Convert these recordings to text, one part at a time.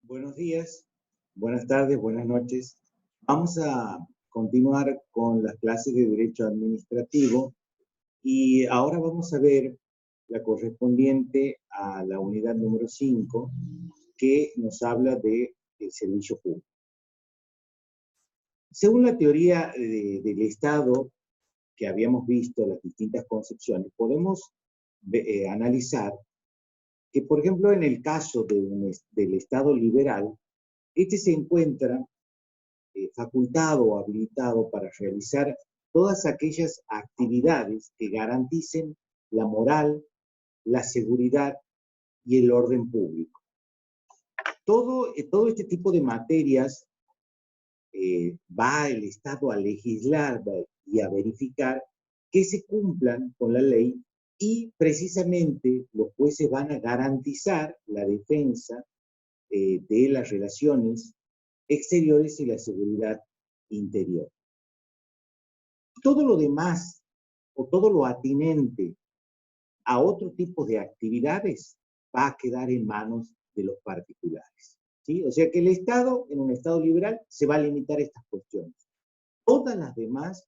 Buenos días, buenas tardes, buenas noches. Vamos a continuar con las clases de Derecho Administrativo y ahora vamos a ver la correspondiente a la unidad número 5 que nos habla de el servicio público. Según la teoría del Estado que habíamos visto, las distintas concepciones, podemos analizar que, por ejemplo, en el caso del Estado liberal, este se encuentra facultado o habilitado para realizar todas aquellas actividades que garanticen la moral, la seguridad y el orden público. Todo este tipo de materias va el Estado a legislar y a verificar que se cumplan con la ley y precisamente los jueces van a garantizar la defensa de las relaciones exteriores y la seguridad interior. Todo lo demás o todo lo atinente a otro tipo de actividades va a quedar en manos de los particulares, ¿sí? O sea que el Estado, en un Estado liberal, se va a limitar a estas cuestiones. Todas las demás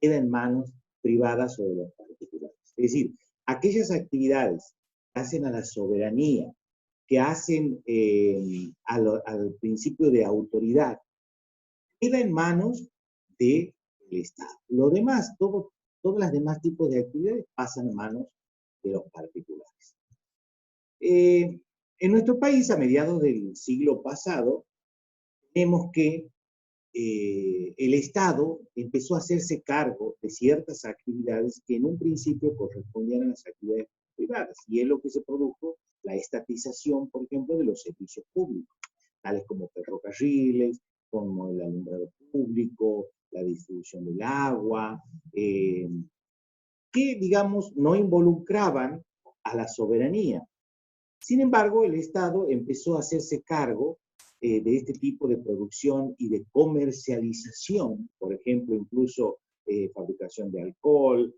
quedan en manos privadas o de los particulares. Es decir, aquellas actividades que hacen a la soberanía, que hacen al principio de autoridad, queda en manos del Estado. Lo demás, todas las demás tipos de actividades pasan a manos de los particulares. En nuestro país, a mediados del siglo pasado, vemos que el Estado empezó a hacerse cargo de ciertas actividades que en un principio correspondían a las actividades privadas, y es lo que se produjo la estatización, por ejemplo, de los servicios públicos, tales como ferrocarriles, como el alumbrado público, la distribución del agua, que, digamos, no involucraban a la soberanía. Sin embargo, el Estado empezó a hacerse cargo de este tipo de producción y de comercialización, por ejemplo, incluso fabricación de alcohol,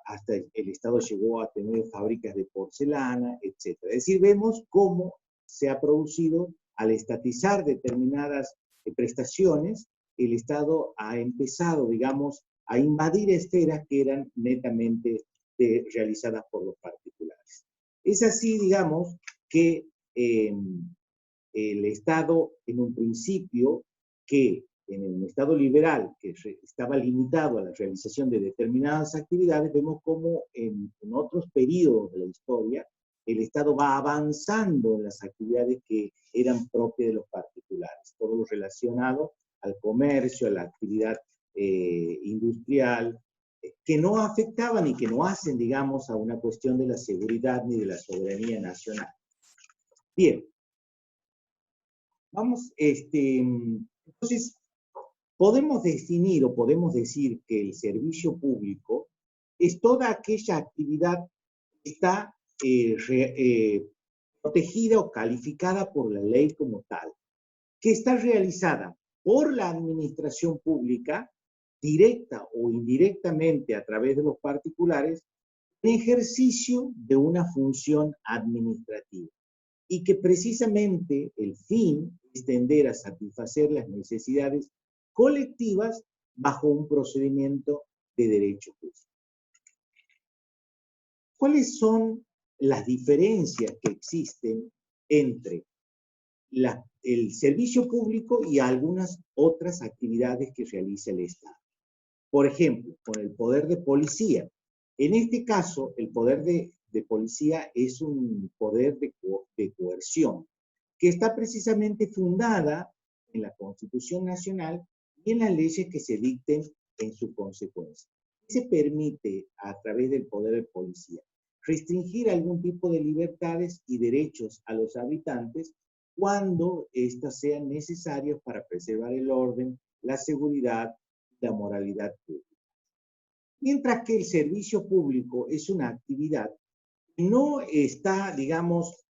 hasta el Estado llegó a tener fábricas de porcelana, etc. Es decir, vemos cómo se ha producido, al estatizar determinadas prestaciones, el Estado ha empezado, digamos, a invadir esferas que eran netamente realizadas por los particulares. Es así, digamos, que el Estado, en un principio, que en un Estado liberal, que estaba limitado a la realización de determinadas actividades, vemos cómo en otros periodos de la historia el Estado va avanzando en las actividades que eran propias de los particulares, todo lo relacionado al comercio, a la actividad industrial, que no afectaban y que no hacen, digamos, a una cuestión de la seguridad ni de la soberanía nacional. Bien, vamos, entonces, podemos definir o podemos decir que el servicio público es toda aquella actividad que está protegida o calificada por la ley como tal, que está realizada por la administración pública, directa o indirectamente a través de los particulares, en ejercicio de una función administrativa, y que precisamente el fin es tender a satisfacer las necesidades colectivas bajo un procedimiento de derecho justo. ¿Cuáles son las diferencias que existen entre el servicio público y algunas otras actividades que realiza el Estado? Por ejemplo, con el poder de policía. En este caso, el poder de policía es un poder de coerción, que está precisamente fundada en la Constitución Nacional y en las leyes que se dicten en su consecuencia. Se permite, a través del poder de policía, restringir algún tipo de libertades y derechos a los habitantes cuando éstas sean necesarias para preservar el orden, la seguridad, la moralidad pública. Mientras que el servicio público es una actividad que no está, digamos,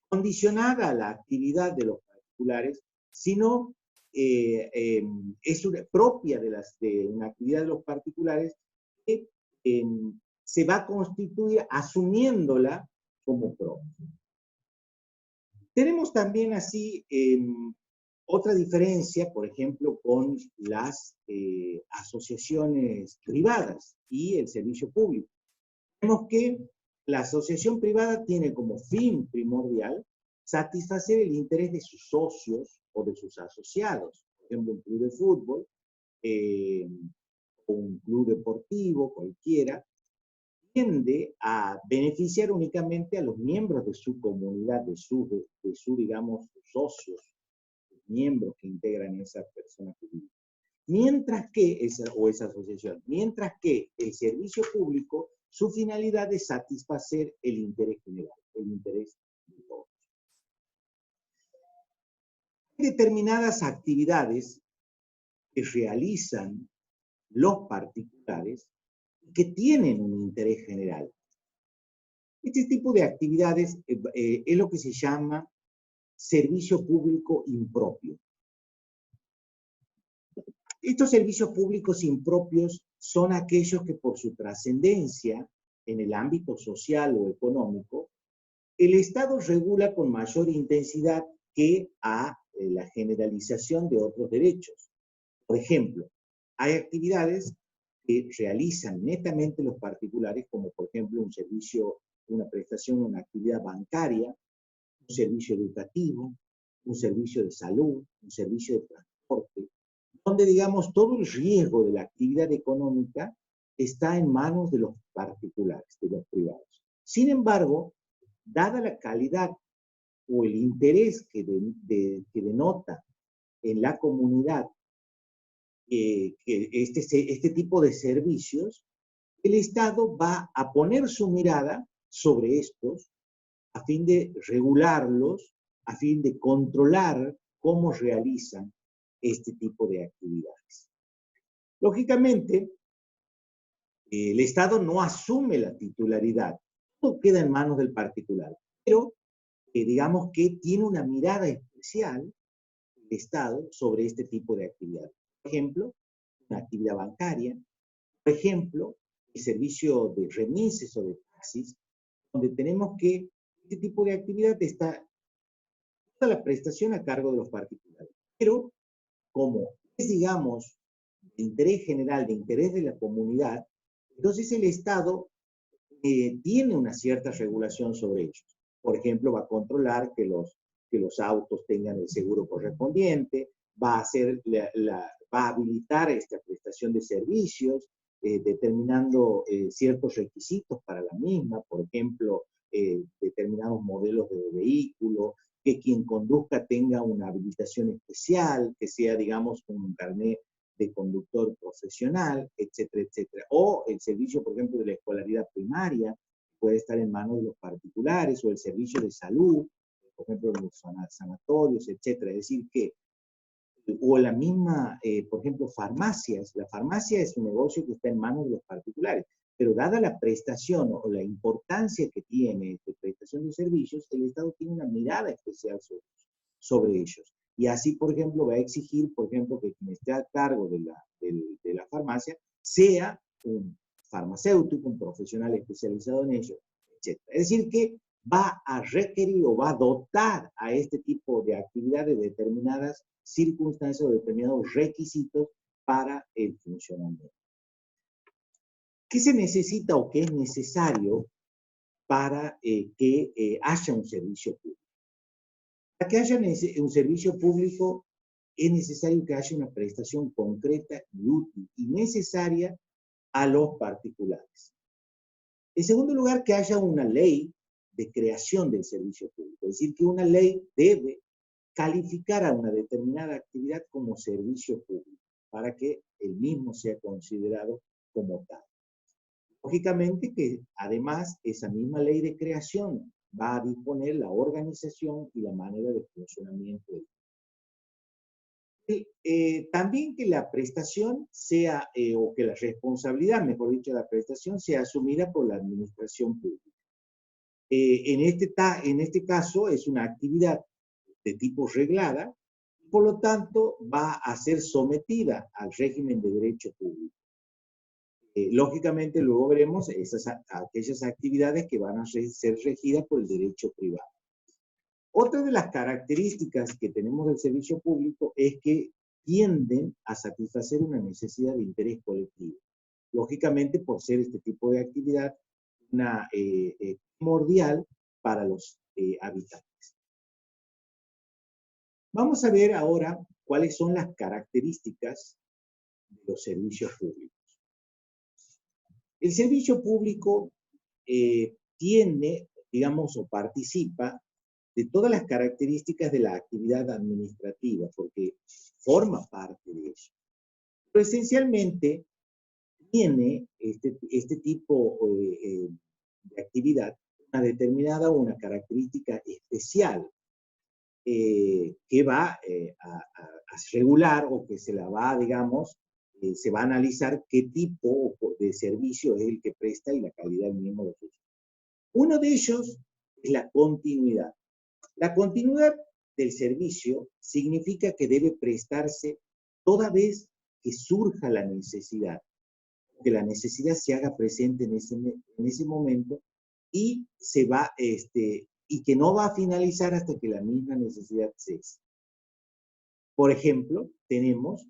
condicionada a la actividad de los particulares, sino es propia de una actividad de los particulares que se va a constituir asumiéndola como propia. Tenemos también así otra diferencia, por ejemplo, con las asociaciones privadas y el servicio público. Vemos que la asociación privada tiene como fin primordial satisfacer el interés de sus socios o de sus asociados. Por ejemplo, un club de fútbol eh, o un club deportivo, cualquiera, tiende a beneficiar únicamente a los miembros de su comunidad, de su digamos, socios, miembros que integran esa persona jurídica. Mientras que, esa asociación, mientras que el servicio público, su finalidad es satisfacer el interés general, el interés de todos. Hay determinadas actividades que realizan los particulares que tienen un interés general. Este tipo de actividades es lo que se llama servicio público impropio. Estos servicios públicos impropios son aquellos que por su trascendencia en el ámbito social o económico, el Estado regula con mayor intensidad que a la generalización de otros derechos. Por ejemplo, hay actividades que realizan netamente los particulares, como por ejemplo un servicio, una prestación, una actividad bancaria, un servicio educativo, un servicio de salud, un servicio de transporte, donde, digamos, todo el riesgo de la actividad económica está en manos de los particulares, de los privados. Sin embargo, dada la calidad o el interés que denota en la comunidad que este tipo de servicios, el Estado va a poner su mirada sobre estos a fin de regularlos, a fin de controlar cómo realizan este tipo de actividades. Lógicamente, el Estado no asume la titularidad, todo queda en manos del particular, pero digamos que tiene una mirada especial el Estado sobre este tipo de actividades. Por ejemplo, una actividad bancaria, por ejemplo, el servicio de remises o de taxis, donde tenemos que este tipo de actividad está toda la prestación a cargo de los particulares. Pero como es, digamos, de interés general, de interés de la comunidad, entonces el Estado tiene una cierta regulación sobre ellos. Por ejemplo, va a controlar que los autos tengan el seguro correspondiente, va a, va a habilitar esta prestación de servicios, determinando ciertos requisitos para la misma, por ejemplo, determinados modelos de vehículo, que quien conduzca tenga una habilitación especial, que sea, digamos, un carnet de conductor profesional, etcétera, etcétera. O el servicio, por ejemplo, de la escolaridad primaria, puede estar en manos de los particulares, o el servicio de salud, por ejemplo, de los sanatorios, etcétera. Es decir, que, o la misma, por ejemplo, farmacias. La farmacia es un negocio que está en manos de los particulares, pero dada la prestación o la importancia que tiene esta prestación de servicios, el Estado tiene una mirada especial sobre ellos. Y así, por ejemplo, va a exigir, por ejemplo, que quien esté a cargo de la farmacia sea un farmacéutico, un profesional especializado en ello, etc. Es decir, que va a requerir o va a dotar a este tipo de actividades de determinadas circunstancias o determinados requisitos para el funcionamiento. ¿Qué se necesita o qué es necesario para que haya un servicio público? Para que haya un servicio público es necesario que haya una prestación concreta y útil y necesaria a los particulares. En segundo lugar, que haya una ley de creación del servicio público, es decir, que una ley debe calificar a una determinada actividad como servicio público para que el mismo sea considerado como tal. Lógicamente que además esa misma ley de creación va a disponer la organización y la manera de funcionamiento del también que la prestación sea, o que la responsabilidad, mejor dicho, de la prestación sea asumida por la administración pública. En este caso es una actividad de tipo reglada, por lo tanto va a ser sometida al régimen de derecho público. Lógicamente luego veremos aquellas actividades que van a ser regidas por el derecho privado. Otra de las características que tenemos del servicio público es que tienden a satisfacer una necesidad de interés colectivo. Lógicamente, por ser este tipo de actividad una, primordial para los habitantes. Vamos a ver ahora cuáles son las características de los servicios públicos. El servicio público tiene, digamos, o participa de todas las características de la actividad administrativa, porque forma parte de eso. Pero esencialmente tiene este tipo de actividad una determinada o una característica especial que va a regular o que se la va, digamos, se va a analizar qué tipo de servicio es el que presta y la calidad del mismo de servicio. Uno de ellos es la continuidad. La continuidad del servicio significa que debe prestarse toda vez que surja la necesidad, que la necesidad se haga presente en ese momento y se va, y que no va a finalizar hasta que la misma necesidad cese. Por ejemplo, tenemos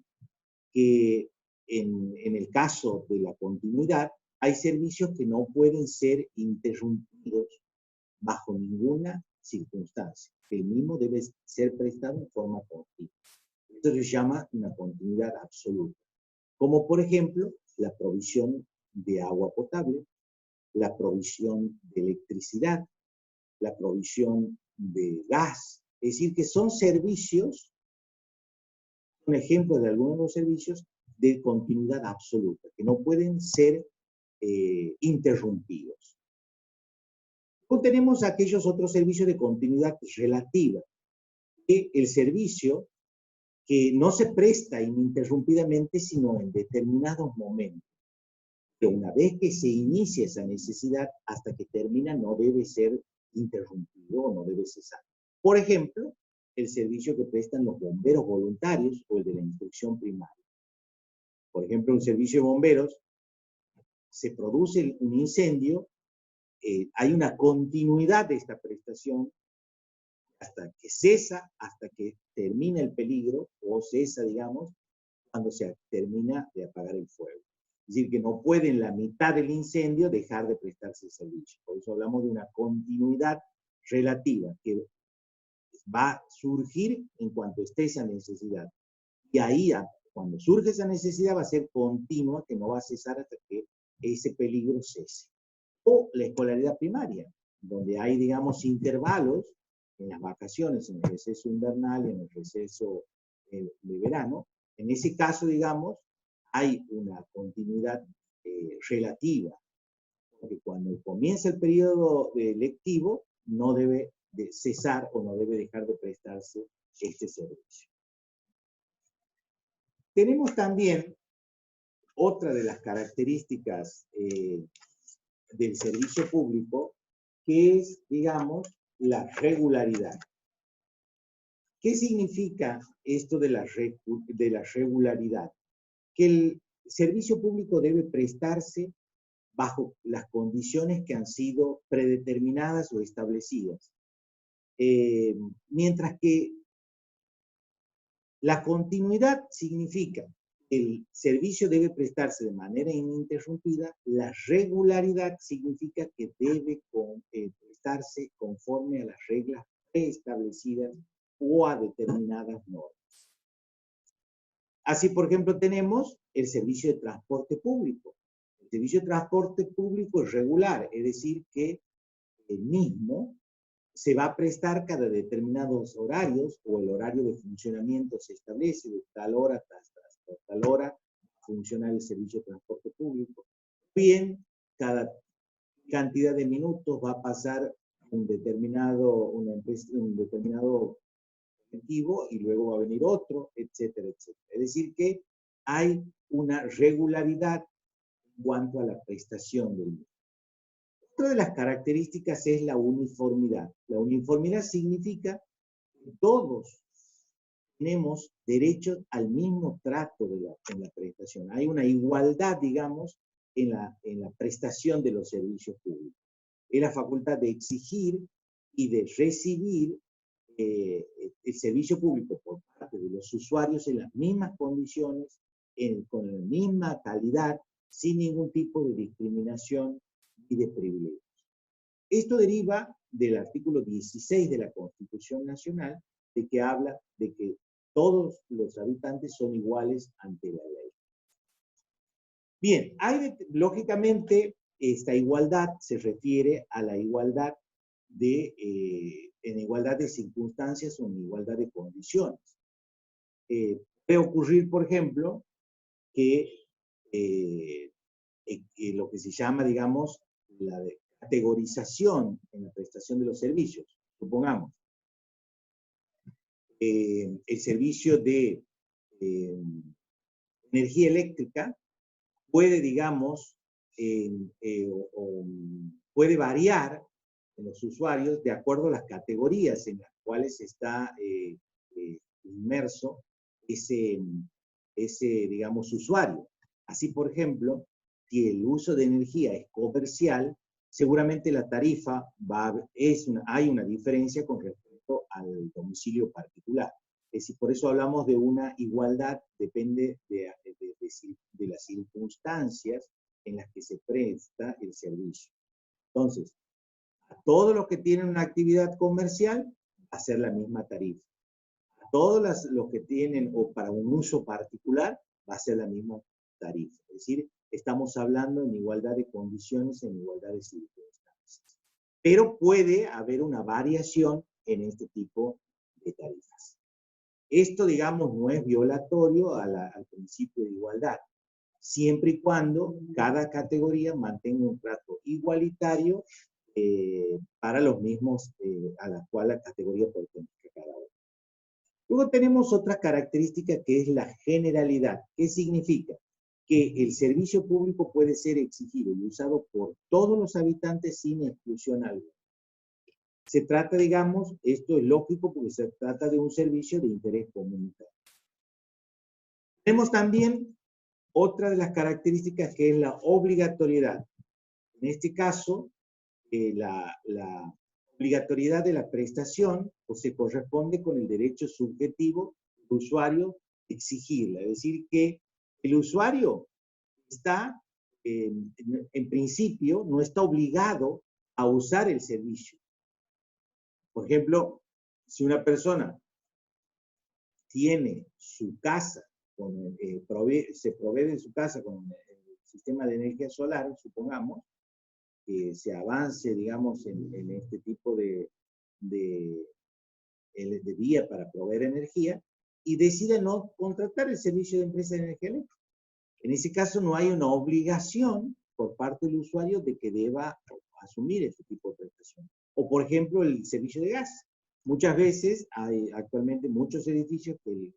que en el caso de la continuidad, hay servicios que no pueden ser interrumpidos bajo ninguna circunstancia. El mismo debe ser prestado en forma continua. Esto se llama una continuidad absoluta. Como por ejemplo, la provisión de agua potable, la provisión de electricidad, la provisión de gas. Es decir, que son servicios, un ejemplo de algunos de los servicios de continuidad absoluta, que no pueden ser interrumpidos. Luego tenemos aquellos otros servicios de continuidad relativa, que el servicio que no se presta ininterrumpidamente, sino en determinados momentos. Que una vez que se inicia esa necesidad, hasta que termina, no debe ser interrumpido o no debe cesar. Por ejemplo, el servicio que prestan los bomberos voluntarios o el de la instrucción primaria. Por ejemplo, un servicio de bomberos, se produce un incendio, hay una continuidad de esta prestación hasta que cesa, hasta que termina el peligro, o cesa, digamos, cuando se termina de apagar el fuego. Es decir, que no puede en la mitad del incendio dejar de prestarse el servicio. Por eso hablamos de una continuidad relativa que va a surgir en cuanto esté esa necesidad. Y ahí, cuando surge esa necesidad, va a ser continua, que no va a cesar hasta que ese peligro cese. O la escolaridad primaria, donde hay, digamos, intervalos en las vacaciones, en el receso invernal, en el receso de verano. En ese caso, digamos, hay una continuidad relativa, porque cuando comienza el periodo lectivo, no debe de cesar o no debe dejar de prestarse este servicio. Tenemos también otra de las características del servicio público, que es, digamos, la regularidad. ¿Qué significa esto de la regularidad? Que el servicio público debe prestarse bajo las condiciones que han sido predeterminadas o establecidas. Mientras que la continuidad significa que el servicio debe prestarse de manera ininterrumpida, la regularidad significa que debe prestarse conforme a las reglas preestablecidas o a determinadas normas. Así, por ejemplo, tenemos el servicio de transporte público. El servicio de transporte público es regular, es decir, que el mismo se va a prestar cada determinados horarios, o el horario de funcionamiento se establece de tal hora hasta tal hora funciona el servicio de transporte público. Bien, cada cantidad de minutos va a pasar un determinado objetivo y luego va a venir otro, etcétera, etcétera. Es decir, que hay una regularidad en cuanto a la prestación del mismo. Otra de las características es la uniformidad. La uniformidad significa que todos tenemos derecho al mismo trato en la prestación. Hay una igualdad, digamos, en la prestación de los servicios públicos. Es la facultad de exigir y de recibir el servicio público por parte de los usuarios en las mismas condiciones, con la misma calidad, sin ningún tipo de discriminación y de privilegios. Esto deriva del artículo 16 de la Constitución Nacional, de que habla de que todos los habitantes son iguales ante la ley. Bien, lógicamente, esta igualdad se refiere a la igualdad en igualdad de circunstancias o en igualdad de condiciones. Puede ocurrir, por ejemplo, que lo que se llama, digamos, la categorización en la prestación de los servicios. Supongamos, el servicio de energía eléctrica puede, digamos, puede variar en los usuarios de acuerdo a las categorías en las cuales está inmerso ese, digamos, usuario. Así, por ejemplo, si el uso de energía es comercial, seguramente la tarifa hay una diferencia con respecto al domicilio particular. Es decir, por eso hablamos de una igualdad, depende de las circunstancias en las que se presta el servicio. Entonces, a todos los que tienen una actividad comercial, va a ser la misma tarifa. A todos los que tienen, o para un uso particular, va a ser la misma tarifa. Es decir, estamos hablando en igualdad de condiciones, en igualdad de circunstancias. Pero puede haber una variación en este tipo de tarifas. Esto, digamos, no es violatorio al principio de igualdad, siempre y cuando cada categoría mantenga un trato igualitario para los mismos a la cual la categoría pertenece a cada uno. Luego tenemos otra característica que es la generalidad. ¿Qué significa? Que el servicio público puede ser exigido y usado por todos los habitantes sin exclusión alguna. Se trata, digamos, esto es lógico porque se trata de un servicio de interés comunitario. Tenemos también otra de las características que es la obligatoriedad. En este caso, la obligatoriedad de la prestación pues, se corresponde con el derecho subjetivo del usuario de exigirla. Es decir, que el usuario está, en principio, no está obligado a usar el servicio. Por ejemplo, si una persona tiene su casa, se provee de su casa con el sistema de energía solar, supongamos, que se avance, digamos, en este tipo de vía para proveer energía, y decida no contratar el servicio de empresa de energía eléctrica. En ese caso no hay una obligación por parte del usuario de que deba asumir este tipo de prestación. O, por ejemplo, el servicio de gas. Muchas veces hay actualmente muchos edificios que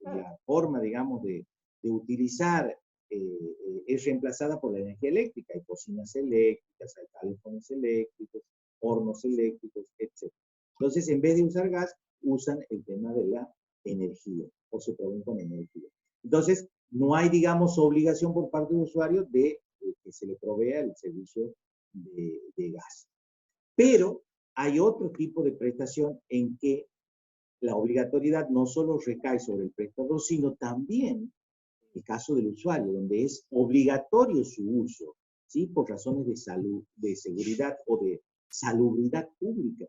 la forma, digamos, de utilizar es reemplazada por la energía eléctrica. Hay cocinas eléctricas, hay teléfonos eléctricos, hornos eléctricos, etc. Entonces, en vez de usar gas, usan el tema de la energía o se proveen con energía. Entonces, no hay, digamos, obligación por parte del usuario de que se le provea el servicio de gas. Pero hay otro tipo de prestación en que la obligatoriedad no solo recae sobre el prestador, sino también en el caso del usuario, donde es obligatorio su uso, ¿sí? Por razones de salud, de seguridad o de salubridad pública.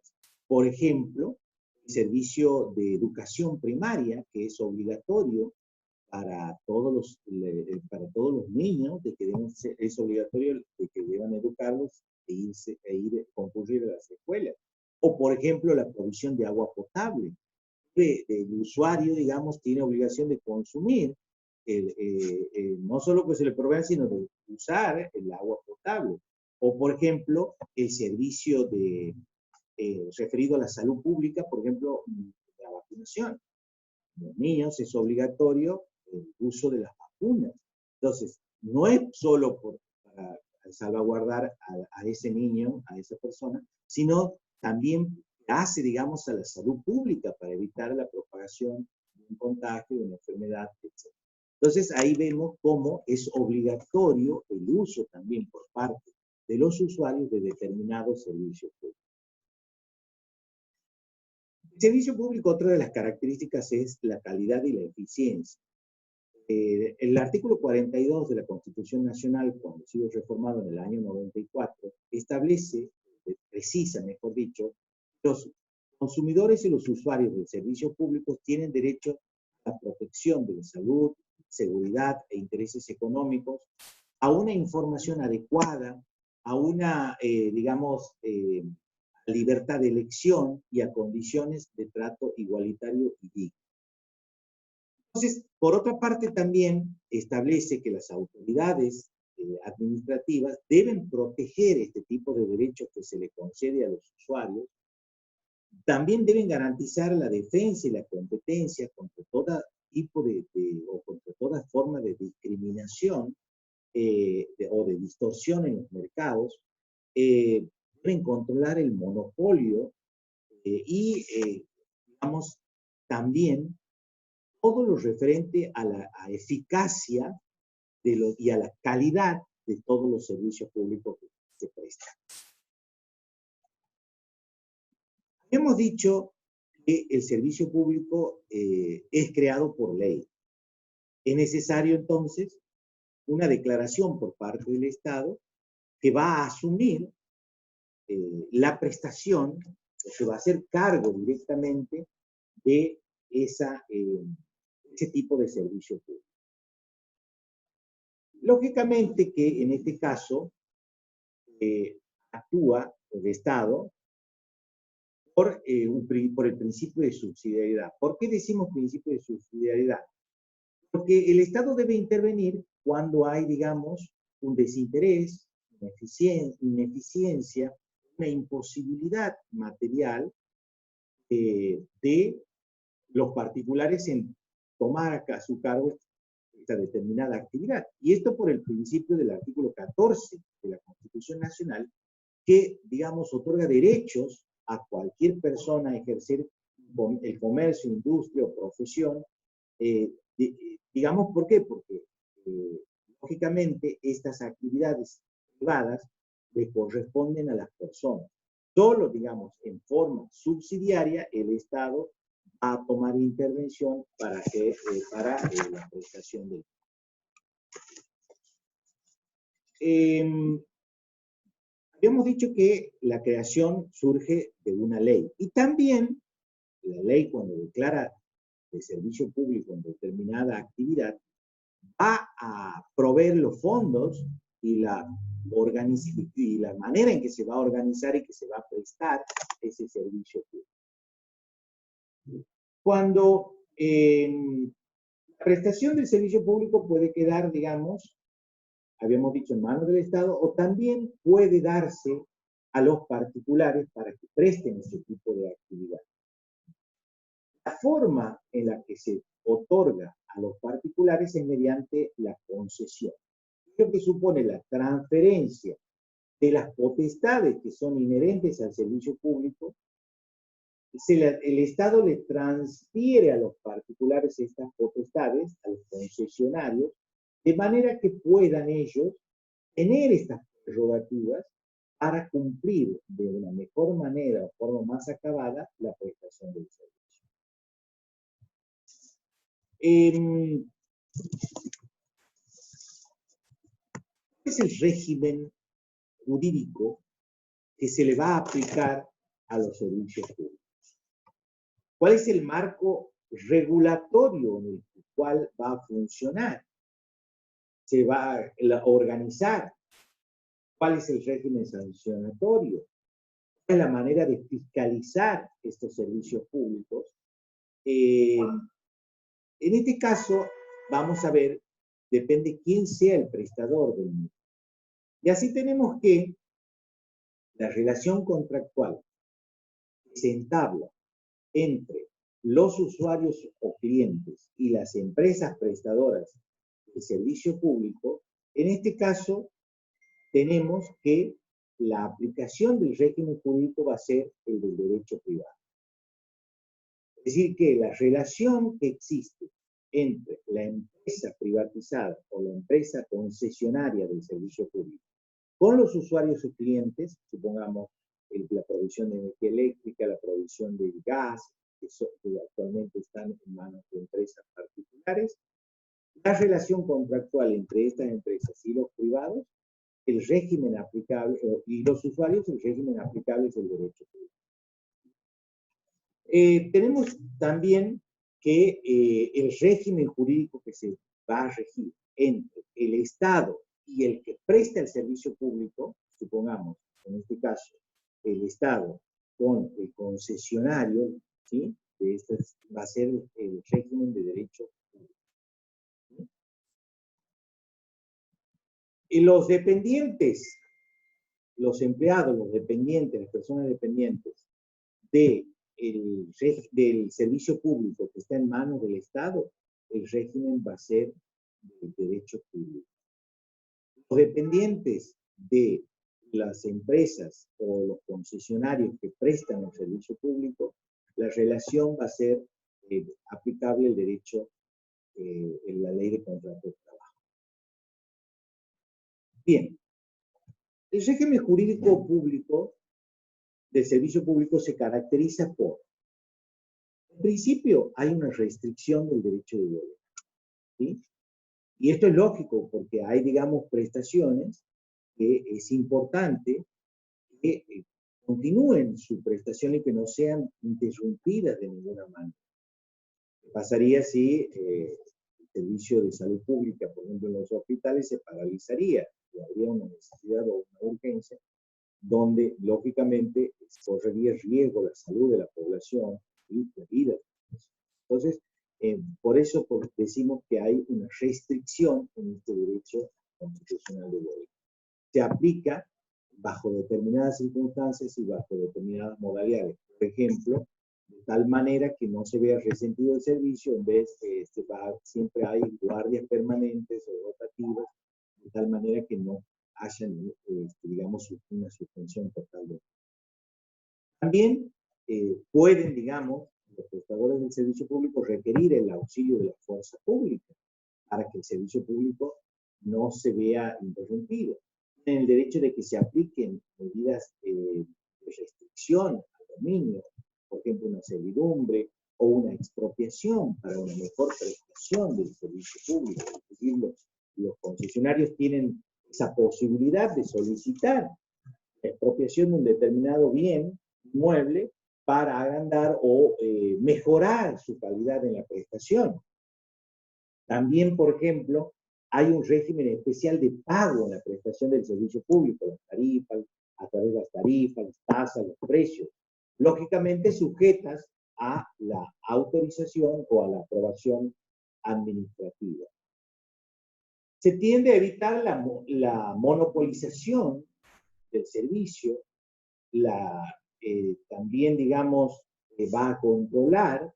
Por ejemplo, el servicio de educación primaria, que es obligatorio para todos los niños, es obligatorio de que deban educarlos concurrir a las escuelas. O, por ejemplo, la provisión de agua potable. El usuario, digamos, tiene obligación de consumir, no solo que se le provea, sino de usar el agua potable. O, por ejemplo, el servicio referido a la salud pública, por ejemplo, la vacunación. Los niños es obligatorio el uso de las vacunas. Entonces, no es solo para salvaguardar a ese niño, a esa persona, sino también hace, digamos, a la salud pública para evitar la propagación de un contagio, de una enfermedad, etc. Entonces, ahí vemos cómo es obligatorio el uso también por parte de los usuarios de determinados servicios públicos. El servicio público, otra de las características es la calidad y la eficiencia. El artículo 42 de la Constitución Nacional, cuando ha sido reformado en el año 94, establece, precisa, mejor dicho, los consumidores y los usuarios del servicio público tienen derecho a la protección de la salud, seguridad e intereses económicos, a una información adecuada, a una, libertad de elección y a condiciones de trato igualitario y digno. Entonces, por otra parte, también establece que las autoridades administrativas deben proteger este tipo de derechos que se le concede a los usuarios. También deben garantizar la defensa y la competencia contra todo tipo o contra toda forma de discriminación o de distorsión en los mercados. Deben controlar el monopolio digamos, también todo lo referente a la eficacia y a la calidad de todos los servicios públicos que se prestan. Hemos dicho que el servicio público es creado por ley. Es necesario entonces una declaración por parte del Estado que va a asumir la prestación, o se va a hacer cargo directamente de ese tipo de servicio público. Lógicamente que en este caso actúa el Estado por el principio de subsidiariedad. ¿Por qué decimos principio de subsidiariedad? Porque el Estado debe intervenir cuando hay, digamos, un desinterés, una ineficiencia, una imposibilidad material de los particulares en tomar a su cargo esta determinada actividad. Y esto por el principio del artículo 14 de la Constitución Nacional, que, digamos, otorga derechos a cualquier persona a ejercer el comercio, industria o profesión. Digamos, ¿por qué? Porque, lógicamente, estas actividades privadas le corresponden a las personas. Solo, digamos, en forma subsidiaria, el Estado va a tomar intervención para la prestación del habíamos dicho que la creación surge de una ley. Y también la ley, cuando declara el servicio público en determinada actividad, va a proveer los fondos y la manera en que se va a organizar y que se va a prestar ese servicio público. Cuando la prestación del servicio público puede quedar, digamos, habíamos dicho, en manos del Estado, o también puede darse a los particulares para que presten ese tipo de actividad. La forma en la que se otorga a los particulares es mediante la concesión, lo que supone la transferencia de las potestades que son inherentes al servicio público. El Estado le transfiere a los particulares estas potestades, a los concesionarios, de manera que puedan ellos tener estas prerrogativas para cumplir de una mejor manera o forma más acabada la prestación del servicio. ¿Cuál es el régimen jurídico que se le va a aplicar a los servicios públicos? ¿Cuál es el marco regulatorio en el cual va a funcionar? ¿Se va a organizar? ¿Cuál es el régimen sancionatorio? ¿Cuál es la manera de fiscalizar estos servicios públicos? En este caso, vamos a ver, depende quién sea el prestador del mismo. Y así tenemos que la relación contractual que se entabla entre los usuarios o clientes y las empresas prestadoras de servicio público, en este caso tenemos que la aplicación del régimen jurídico va a ser el del derecho privado. Es decir, que la relación que existe entre la empresa privatizada o la empresa concesionaria del servicio público con los usuarios o clientes, supongamos la provisión de energía eléctrica, la provisión del gas, que actualmente están en manos de empresas particulares. La relación contractual entre estas empresas y los privados, el régimen aplicable, y los usuarios, el régimen aplicable es el derecho público. Tenemos también que el régimen jurídico que se va a regir entre el Estado y el que presta el servicio público, supongamos, en este caso, el Estado con el concesionario, ¿sí? Este va a ser el régimen de derecho público. ¿Sí? Y los dependientes, los empleados, los dependientes, las personas dependientes del servicio público que está en manos del Estado, el régimen va a ser del derecho público. Los dependientes de las empresas o los concesionarios que prestan el servicio público, la relación va a ser aplicable el derecho en la ley de contrato de trabajo. Bien, el régimen jurídico público del servicio público se caracteriza por, en principio, hay una restricción del derecho de huelga, ¿sí? Y esto es lógico porque hay, digamos, prestaciones que es importante que continúen su prestación y que no sean interrumpidas de ninguna manera. ¿Qué pasaría si el servicio de salud pública, por ejemplo, en los hospitales, se paralizaría? Y habría una necesidad o una urgencia donde, lógicamente, correría riesgo la salud de la población y la vida. Entonces, por eso decimos que hay una restricción en este derecho constitucional de huelga. Se aplica bajo determinadas circunstancias y bajo determinadas modalidades. Por ejemplo, de tal manera que no se vea resentido el servicio, en vez de siempre hay guardias permanentes o rotativas, de tal manera que no haya, digamos, una suspensión total. También pueden, digamos, los prestadores del servicio público requerir el auxilio de la fuerza pública para que el servicio público no se vea interrumpido. En el derecho de que se apliquen medidas de restricción al dominio, por ejemplo, una servidumbre o una expropiación para una mejor prestación del servicio público. Es decir, los concesionarios tienen esa posibilidad de solicitar la expropiación de un determinado bien inmueble para agrandar o mejorar su calidad en la prestación. También, por ejemplo, hay un régimen especial de pago en la prestación del servicio público, las tarifas, a través de las tarifas, las tasas, los precios, lógicamente sujetas a la autorización o a la aprobación administrativa. Se tiende a evitar la monopolización del servicio, también, digamos, va a controlar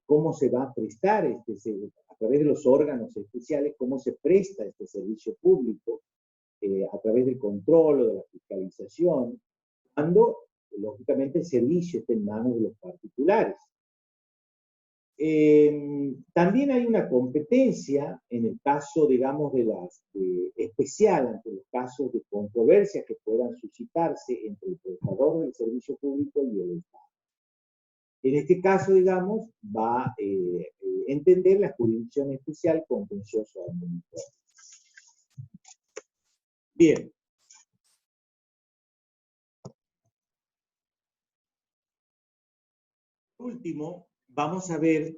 cómo se va a prestar a través de los órganos especiales, cómo se presta este servicio público, a través del control o de la fiscalización, cuando, lógicamente, el servicio está en manos de los particulares. También hay una competencia en el caso, digamos, especial ante los casos de controversia que puedan suscitarse entre el prestador del servicio público y el Estado. En este caso, digamos, va a entender la jurisdicción especial contencioso administrativa. Bien. Por último, vamos a ver,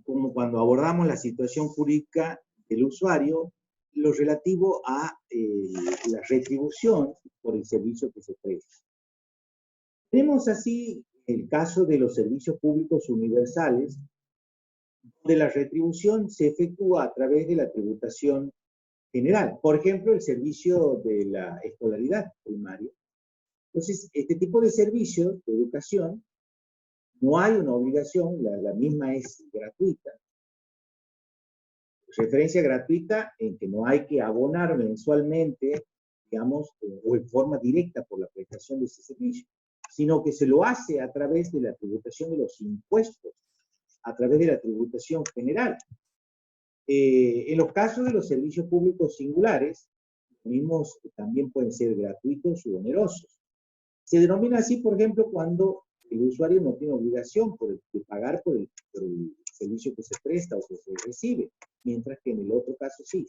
como cuando abordamos la situación jurídica del usuario, lo relativo a la retribución por el servicio que se presta. Tenemos así el caso de los servicios públicos universales, donde la retribución se efectúa a través de la tributación general. Por ejemplo, el servicio de la escolaridad primaria. Entonces, este tipo de servicios de educación, no hay una obligación, la misma es gratuita. Referencia gratuita en que no hay que abonar mensualmente, digamos, o en forma directa por la prestación de ese servicio, sino que se lo hace a través de la tributación de los impuestos, a través de la tributación general. En los casos de los servicios públicos singulares, los mismos también pueden ser gratuitos u onerosos. Se denomina así, por ejemplo, cuando el usuario no tiene obligación de pagar por el servicio que se presta o que se recibe, mientras que en el otro caso sí.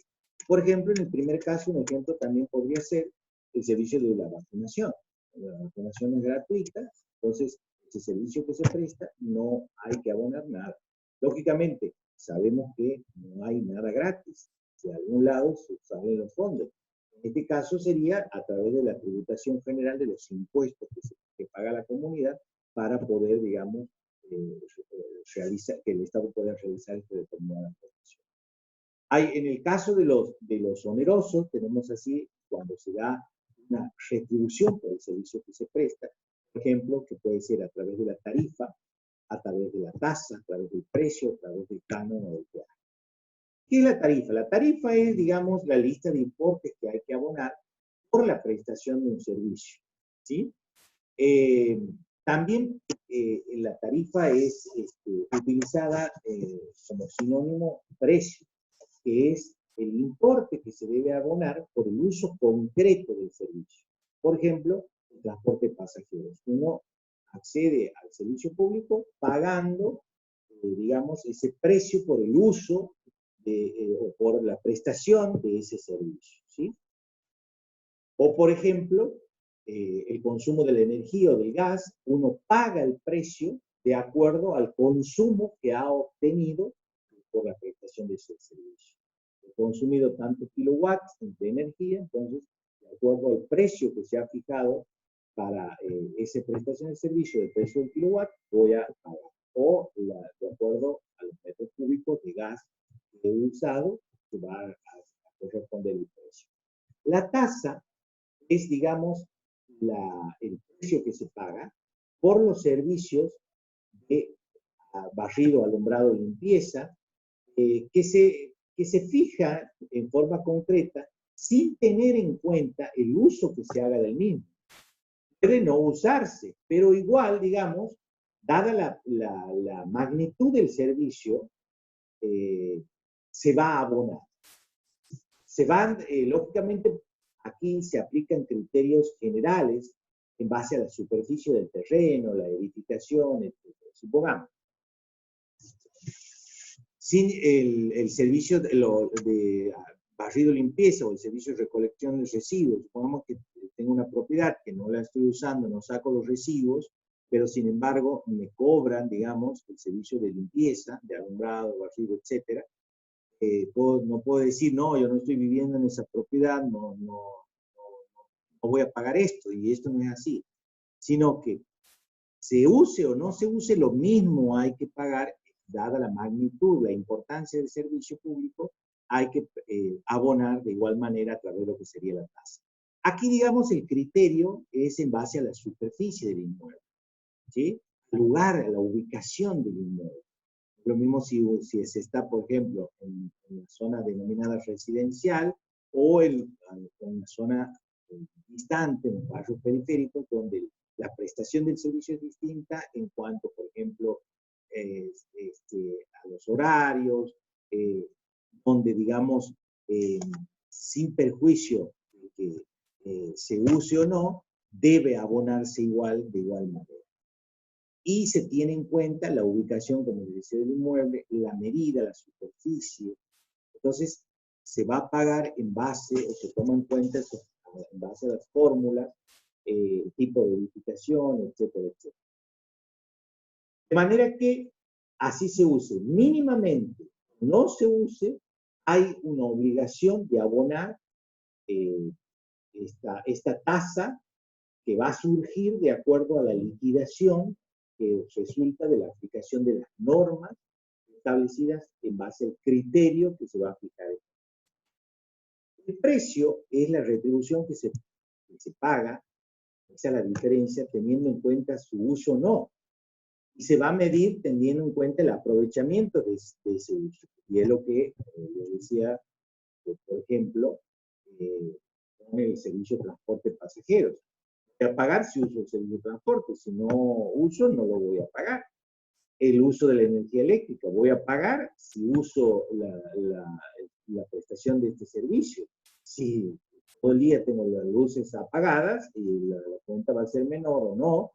Por ejemplo, en el primer caso, un ejemplo también podría ser el servicio de la vacunación. La vacunación es gratuita, entonces ese servicio que se presta no hay que abonar nada. Lógicamente, sabemos que no hay nada gratis. De algún lado se salen los fondos. En este caso sería a través de la tributación general de los impuestos que paga la comunidad para poder, digamos, que el Estado pueda realizar esta determinada prestación. En el caso de los onerosos, tenemos así cuando se da una retribución por el servicio que se presta, por ejemplo, que puede ser a través de la tarifa, a través de la tasa, a través del precio, a través del canon o del peaje. ¿Qué es la tarifa? La tarifa es, digamos, la lista de importes que hay que abonar por la prestación de un servicio, ¿sí? También la tarifa es utilizada como sinónimo precio, que es el importe que se debe abonar por el uso concreto del servicio. Por ejemplo, el transporte de pasajeros. Uno accede al servicio público pagando, digamos, ese precio por el uso o por la prestación de ese servicio, ¿sí? O, por ejemplo, el consumo de la energía o del gas, uno paga el precio de acuerdo al consumo que ha obtenido por la prestación de ese servicio. He consumido tantos kilowatts de energía, entonces, de acuerdo al precio que se ha fijado para esa prestación de servicio, del precio del kilowatt, voy a pagar. O de acuerdo a los metros cúbicos de gas que he usado, que va a corresponder el precio. La tasa es, digamos, el precio que se paga por los servicios de barrido, alumbrado y limpieza, que se fija en forma concreta sin tener en cuenta el uso que se haga del mismo. Puede no usarse, pero igual, digamos, dada la magnitud del servicio, se va a abonar. Lógicamente, aquí se aplican criterios generales en base a la superficie del terreno, la edificación, etc. Supongamos, sin el servicio de barrido limpieza o el servicio de recolección de residuos, supongamos que tengo una propiedad que no la estoy usando, no saco los residuos, pero sin embargo me cobran, digamos, el servicio de limpieza, de alumbrado, barrido, etc. No puedo decir, no, yo no estoy viviendo en esa propiedad, no voy a pagar esto, y esto no es así, sino que se use o no se use, lo mismo hay que pagar, dada la magnitud, la importancia del servicio público, hay que abonar de igual manera a través de lo que sería la tasa. Aquí, digamos, el criterio es en base a la superficie del inmueble, ¿sí? El lugar, a la ubicación del inmueble. Lo mismo si se está, por ejemplo, en la zona denominada residencial o en una zona distante, en un barrio periférico, donde la prestación del servicio es distinta en cuanto, por ejemplo, a los horarios, donde, digamos, sin perjuicio de que se use o no, debe abonarse de igual manera. Y se tiene en cuenta la ubicación, como les decía, del inmueble, la medida, la superficie. Entonces, se va a pagar en base, o se toma en cuenta en base a las fórmulas, el tipo de edificación, etcétera, etcétera. De manera que así se use mínimamente, no se use, hay una obligación de abonar esta tasa que va a surgir de acuerdo a la liquidación que resulta de la aplicación de las normas establecidas en base al criterio que se va a aplicar. El precio es la retribución que se paga, esa es la diferencia, teniendo en cuenta su uso o no. Y se va a medir teniendo en cuenta el aprovechamiento de ese uso. Y es lo que les decía, por ejemplo, con el servicio de transporte de pasajeros. Voy a pagar si uso el servicio de transporte, si no uso, no lo voy a pagar. El uso de la energía eléctrica, voy a pagar si uso la prestación de este servicio. Si todo el día tengo las luces apagadas y la cuenta va a ser menor o no,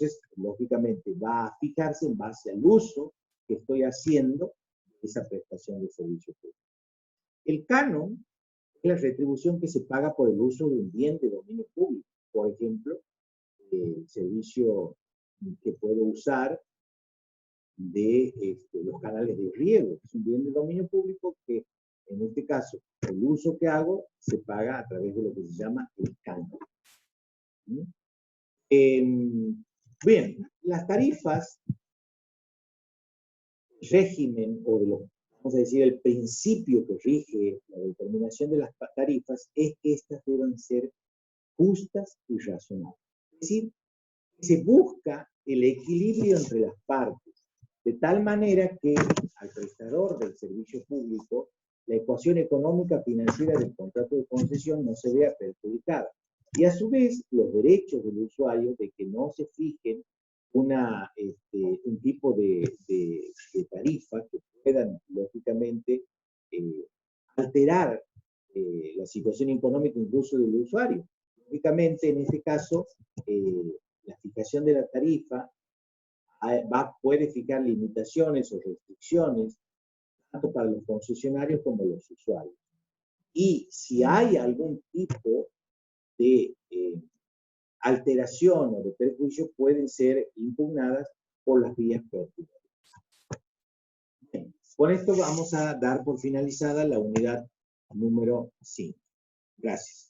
Entonces, lógicamente, va a fijarse en base al uso que estoy haciendo de esa prestación de servicio público. El canon es la retribución que se paga por el uso de un bien de dominio público. Por ejemplo, el servicio que puedo usar de los canales de riego, que es un bien de dominio público que, en este caso, el uso que hago se paga a través de lo que se llama el canon. Bien, las tarifas, régimen o de lo, vamos a decir, el principio que rige la determinación de las tarifas es que estas deben ser justas y razonables. Es decir, se busca el equilibrio entre las partes, de tal manera que al prestador del servicio público la ecuación económica financiera del contrato de concesión no se vea perjudicada. Y a su vez, los derechos del usuario de que no se fijen un tipo de tarifa que puedan, lógicamente, alterar la situación económica incluso del usuario. Lógicamente, en este caso, la fijación de la tarifa puede fijar limitaciones o restricciones tanto para los concesionarios como los usuarios. Y si hay algún tipo de alteración o de perjuicio, pueden ser impugnadas por las vías pertinentes. Bien, con esto vamos a dar por finalizada la unidad número 5. Gracias.